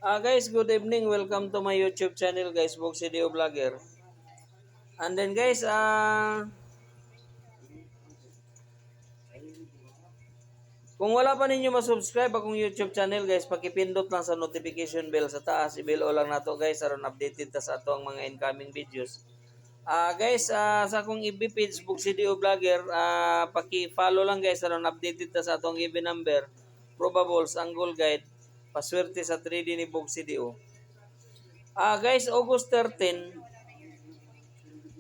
Guys, good evening. Welcome to my YouTube channel, guys, Box Video Vlogger. And then, guys, kung wala pa ninyo ma-subscribe akong YouTube channel, guys, pakipindot lang sa notification bell sa taas. I-bell o lang nato, guys, aron updated ta sa ato ang mga incoming videos. Guys, sa akong FB page, Box Video Vlogger, paki-follow lang, guys, aron updated ta sa atong FB number, probables, angle guide, paswerte sa 3D ni Box Video. Guys, August 13,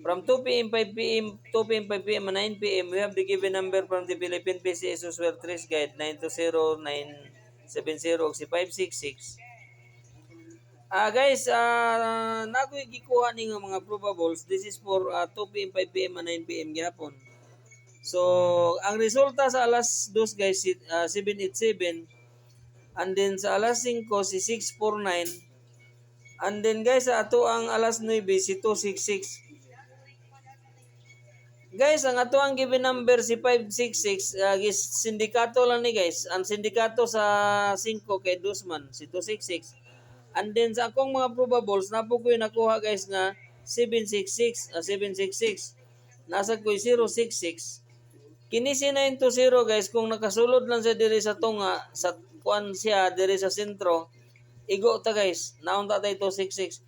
from 2 p.m., 5 p.m., 2 p.m., 5 p.m., and 9 p.m., we have the given number from the Philippine PCS Usual Trace Guide 920-970 o si 566. Guys, nakoy gikuha ni nga mga probables. This is for 2 p.m., 5 p.m., and 9 p.m. gihapon. So, ang resulta sa alas 2 guys, 787. And then sa alas 5, si 649. And then guys, sa ato ang alas 9, si 266. Guys, ang ato ang given number si 566, sindikato lang ni guys. Ang sindikato sa 5 kay Dusman, si 266. And then sa akong mga probables, napo ko yung nakuha guys nga 766. Nasa ko 066. Kini si 920 guys, kung nakasulod lang siya diri sa tunga, sa kuan siya diri sa sentro, igo ta guys. Naon ta tay 266.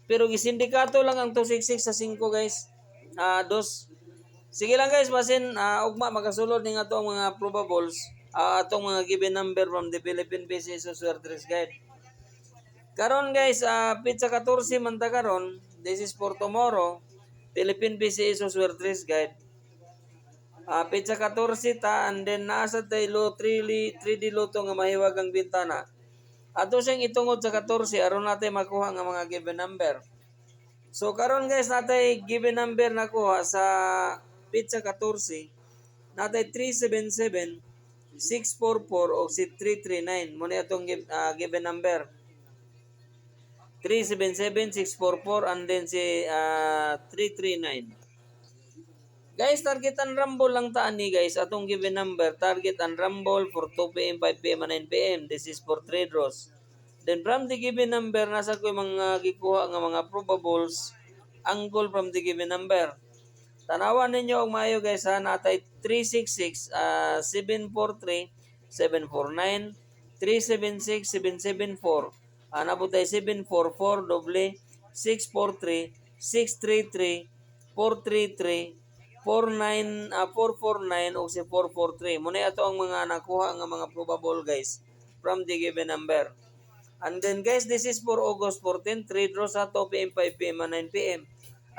Pero gisindikato lang ang 266 sa 5 guys. Dos. Sige lang guys, basin ugma makasulod ning atong mga probables, atong mga given number from the Philippine Business Software Guide. Karon guys, pizza 14 man ta karon. This is for tomorrow. Philippine Business Software Guide. Pizza 14 ta, and then nasa tayo 3D luto nga mahiwag ang bintana. Ato siyang itungod sa 14 aron natin makuha nga mga given number. So karon guys, natay given number nakuha sa pizza 14. Natay 377 644 o si 339. Muna itong given number. 377 644 and then si 339. Guys, target and rumble lang taan ni guys. Atong given number, target and rumble for 2 p.m., 5 p.m., and 9 p.m. This is for 3 draws. Then from the given number, nasa ko yung mga gikuha nga mga probables, angle from the given number. Tanawan ninyo ang maayo guys ha, natay 366, 743, 749, 376, 774, naputay 744, doble, 643, 633, 433, 449 o si 443. Muna ito ang mga nakuha nga mga probable guys from the given number. And then guys, this is for August 14, 3 draws sa 2 p.m., 5 p.m., and 9 p.m.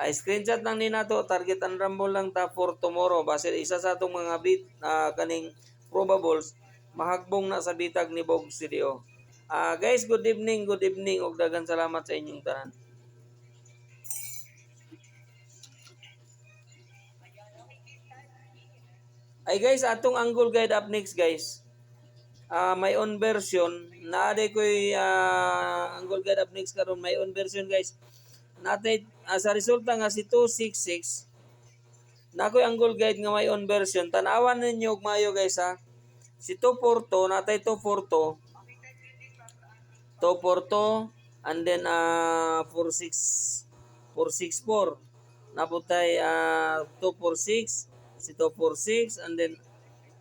Screenshot lang din nato, target and rumble lang ta for tomorrow. Base isa sa atong mga kaning probables, mahagbong na sa bitag ni Bog Studio. Guys, good evening, ug daghang salamat sa inyong tanan. Ay guys, atong angle guide up next guys. May on version na ko'y angle guide up next karon, may on version guys. Natay sa resulta nga si 266. Nakoy angle guide nga may on version. Tanawan ninyo og maayo guys ha. Si 242 natay 242. 242 and then 464. Naputay 246, si 246 and then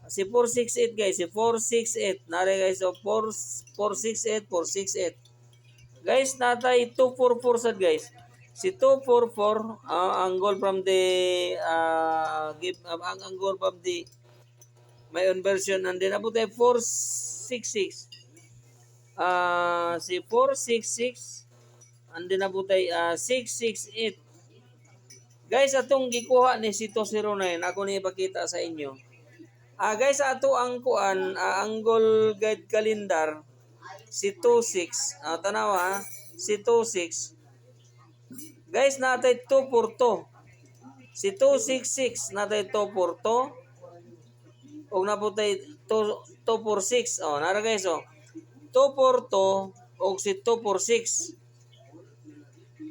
si 468 guys, si 468 nare guys, so 468 468. Guys, natay 244 sad guys. Si 244 angle from the ang angle from the my own version, and then abot ay 466. Si 466 and then abot ay 668. Guys, atong gikuha ni si 209 ako ni ipakita sa inyo. Guys, ato ang kuan angle guide calendar si 26. Tanawa si 26. Guys, natay 242. Si 266 natay 242. Og naputay 246. Nara guys 242 og si 246.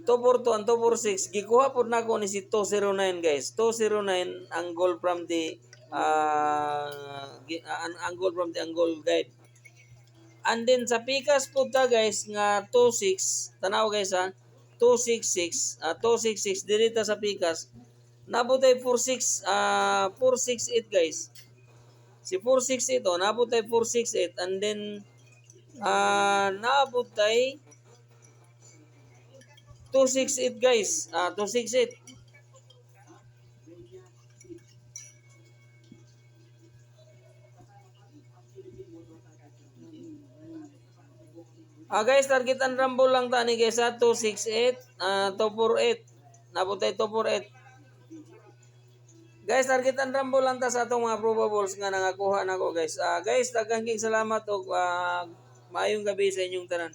242 and 246 gikuha pud nako ni si 209 guys. 209 angle from the angle from the angle guide. And then sa pikas po ta guys nga 26, tanaw guys ha, 266, 266 dirita sa pikas. Nabutay 46 468 guys. Si 468 oh, nabutay 468 and then nabutay 268 guys. 268. Guys, targetan rumble lang tani guys sa 268, 248. Nabutay 248. Guys, targetan rumble lang ta sa atong mga probables nga nangakuha nako guys. Guys, daghang salamat og maayong gabi sa inyong tanan.